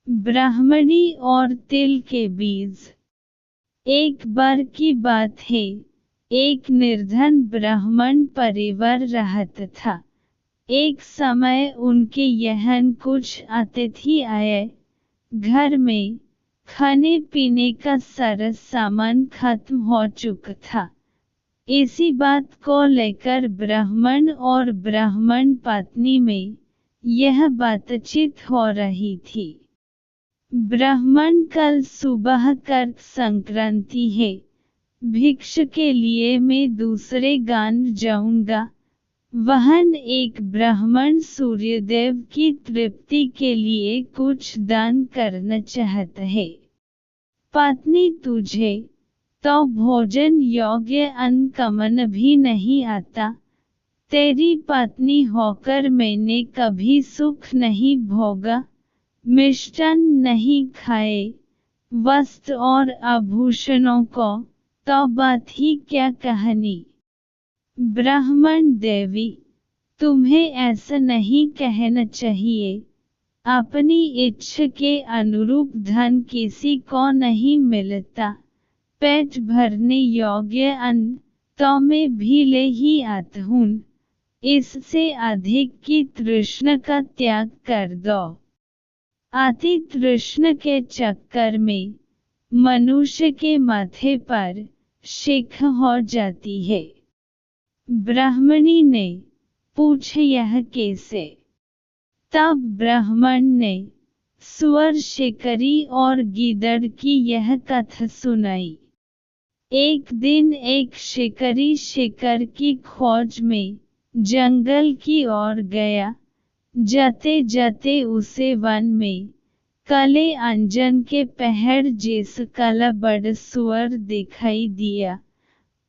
ब्राह्मणी और तिल के बीज। एक बार की बात है, एक निर्धन ब्राह्मण परिवार रहता था। एक समय उनके यहाँ कुछ अतिथि आए। घर में खाने पीने का सारा सामान खत्म हो चुका था। इसी बात को लेकर ब्राह्मण और ब्राह्मण पत्नी में यह बातचीत हो रही थी। ब्राह्मण, कल सुबह कर्क संक्रांति है, भिक्षा के लिए मैं दूसरे गांव जाऊंगा। वहाँ एक ब्राह्मण सूर्यदेव की तृप्ति के लिए कुछ दान करना चाहता है। पत्नी, तुझे तो भोजन योग्य अन्न कमाना भी नहीं आता। तेरी पत्नी होकर मैंने कभी सुख नहीं भोगा, मिष्टान्न नहीं खाए, वस्त्र और आभूषणों को तो बात ही क्या कहनी। ब्राह्मण, देवी, तुम्हें ऐसा नहीं कहना चाहिए। अपनी इच्छा के अनुरूप धन किसी को नहीं मिलता। पेट भरने योग्य अन्न तो मैं भी ले ही आता हूँ, इससे अधिक की तृष्णा का त्याग कर दो। अति तृष्णा के चक्कर में मनुष्य के माथे पर शिख हो जाती है। ब्राह्मणी ने पूछा, यह कैसे? तब ब्राह्मण ने सुअर शिकारी और गीदड़ की यह कथा सुनाई। एक दिन एक शिकारी शिकार की खोज में जंगल की ओर गया। जाते जाते उसे वन में काले अंजन के पहाड़ जैसा काला बड़ा सुअर दिखाई दिया।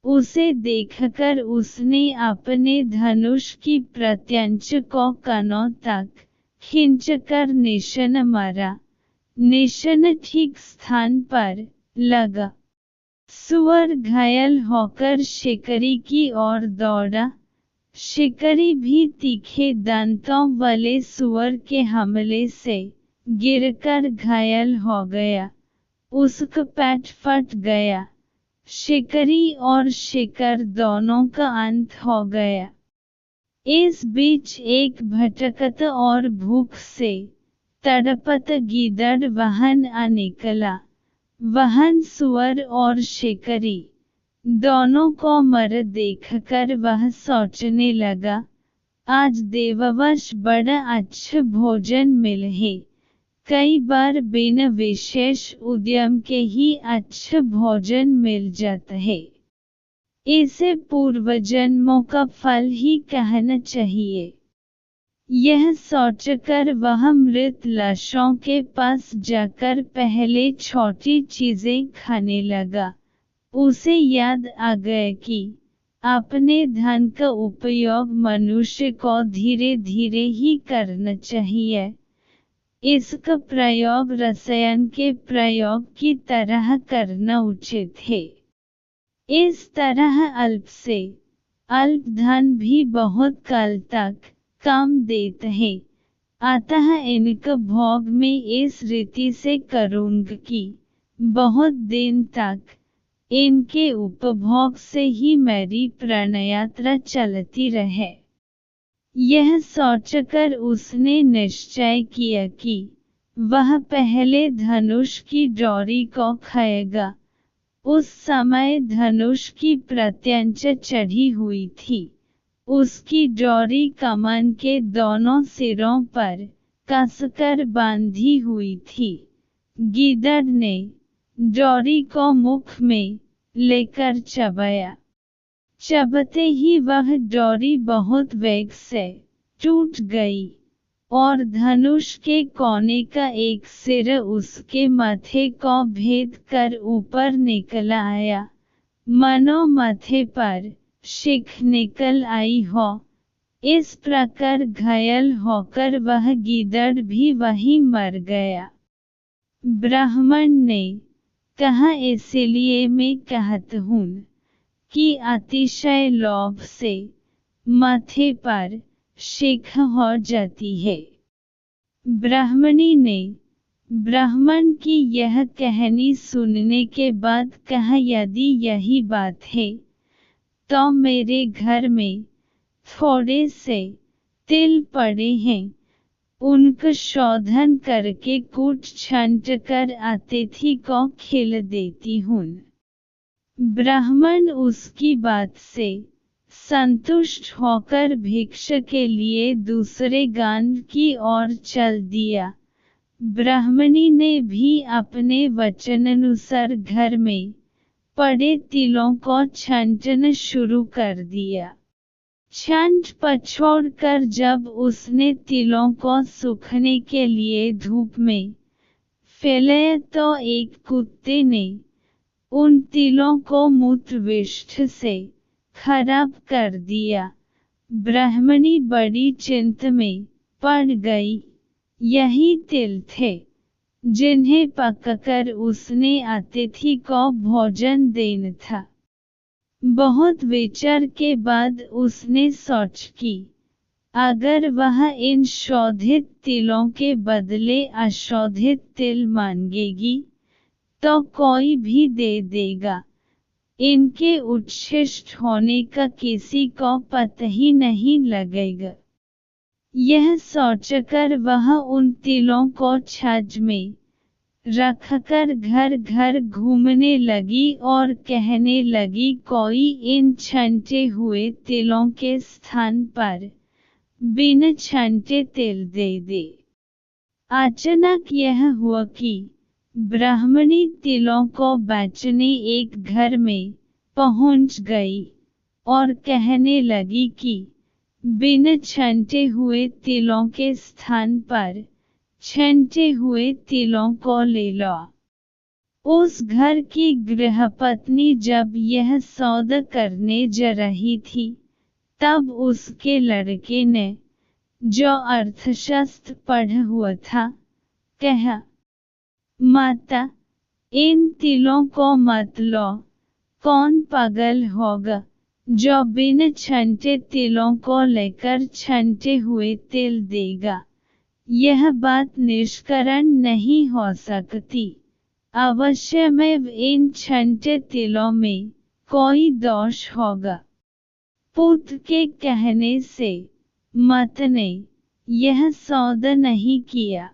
उसे देखकर उसने अपने धनुष की प्रत्यंचा को कानों तक खींचकर निशाना मारा। निशाना ठीक स्थान पर लगा। सुअर घायल होकर शिकारी की ओर दौड़ा। शिकारी भी तीखे दांतों वाले सुअर के हमले से गिरकर घायल हो गया। उसका पेट फट गया। शिकारी और शिकार दोनों का अंत हो गया। इस बीच एक भटकता और भूख से तड़पता गीदड़ वहां आ निकला। वहां सुअर और शिकारी दोनों को मर देखकर वह सोचने लगा, आज देववश बड़ा अच्छा भोजन मिला है। कई बार बिना विशेष उद्यम के ही अच्छा भोजन मिल जाता है। इसे पूर्वजन्मों का फल ही कहना चाहिए। यह सोचकर वह मृत लाशों के पास जाकर पहले छोटी चीजें खाने लगा। उसे याद आ गया कि अपने धन का उपयोग मनुष्य को धीरे धीरे ही करना चाहिए। इसका प्रयोग रसायन के प्रयोग की तरह करना उचित है। इस तरह अल्प से अल्प धन भी बहुत काल तक काम देता है। अतः इनका भोग मैं इस रीति से करूँगा कि बहुत दिन तक इनके उपभोग से ही मेरी प्राणयात्रा चलती रहे। यह सोचकर उसने निश्चय किया कि वह पहले धनुष की डोरी को खाएगा। उस समय धनुष की प्रत्यंचा चढ़ी हुई थी। उसकी डोरी कमान के दोनों सिरों पर कसकर बांधी हुई थी। गीदड़ ने डोरी को मुख में लेकर चबाया। चबते ही वह डोरी बहुत वेग से टूट गई और धनुष के कोने का एक सिरा उसके माथे को भेद कर ऊपर निकल आया। मानो माथे पर शिख निकल आई हो। इस प्रकार घायल होकर वह गीदड़ भी वहीं मर गया। ब्राह्मण ने कहा, इसलिए मैं कहता हूँ कि अतिशय लोभ से माथे पर शिख हो जाती है। ब्राह्मणी ने ब्राह्मण की यह कहानी सुनने के बाद कहा, यदि यही बात है तो मेरे घर में थोड़े से तिल पड़े हैं, उनका शोधन करके कूट छांट कर अतिथि को खिला देती हूँ। ब्राह्मण उसकी बात से संतुष्ट होकर भिक्षा के लिए दूसरे गांव की ओर चल दिया। ब्राह्मणी ने भी अपने वचनानुसार घर में पड़े तिलों को छांटना शुरू कर दिया। छांट पछोड़ कर जब उसने तिलों को सूखने के लिए धूप में फैलाया तो एक कुत्ते ने उन तिलों को मूत्रविष्ठ से खराब कर दिया। ब्राह्मणी बड़ी चिंता में पड़ गई। यही तिल थे जिन्हें पकाकर उसने अतिथि को भोजन देना था। बहुत विचार के बाद उसने सोच की, अगर वह इन शोधित तिलों के बदले अशोधित तिल मांगेगी तो कोई भी दे देगा। इनके उच्छिष्ट होने का किसी को पता ही नहीं लगेगा। यह सोचकर वह उन तिलों को छाछ में रखकर घर घर घूमने लगी और कहने लगी, कोई इन छांटे हुए तिलों के स्थान पर बिना छांटे तिल दे दे। अचानक यह हुआ कि ब्राह्मणी तिलों को बेचने एक घर में पहुंच गई और कहने लगी कि बिना छांटे हुए तिलों के स्थान पर छांटे हुए तिलों को ले लो। उस घर की गृहपत्नी जब यह सौदा करने जा रही थी, तब उसके लड़के ने, जो अर्थशास्त्र पढ़ा हुआ था, कहा, माता, इन तिलों को मत लो। कौन पागल होगा जो बिना छांटे तिलों को लेकर छांटे हुए तिल देगा। यह बात निष्करण नहीं हो सकती। अवश्य में इन छांटे तिलों में कोई दोष होगा। पुत्र के कहने से माता ने यह सौदा नहीं किया।